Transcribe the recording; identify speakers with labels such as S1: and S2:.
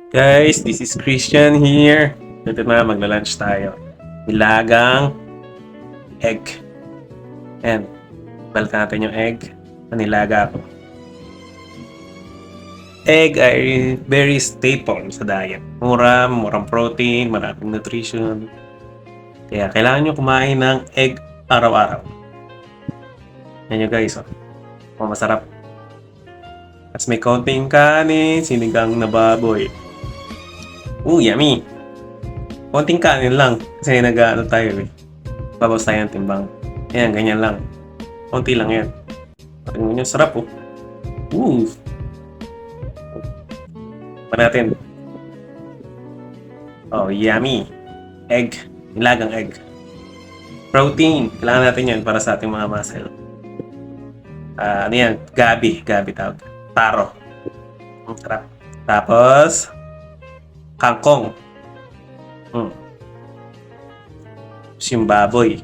S1: Guys, this is Christian here. Ito na, magla-lunch tayo. Nilagang egg. Ayan, balikan natin yung egg. Manilaga ako. Egg ay very staple sa diet. Murang protein, maraming nutrition. Kaya kailangan nyo kumain ng egg araw-araw. Yan nyo guys, oh. Masarap. Tapos may konting kanin, sinigang na baboy. Yummy! Konting kanin lang. Kasi nag-ano tayo eh. Babawas tayo ng timbang. Ayan, ganyan lang. Konti lang yan. Tingnan nyo, sarap oh. Pa natin. Yummy. Egg. Nilagang egg. Protein. Kailangan natin yan para sa ating mga muscle. Ano yan? Gabi. Gabi tawag. Taro. Ang sarap. Tapos, kangkong. Tapos yung baboy.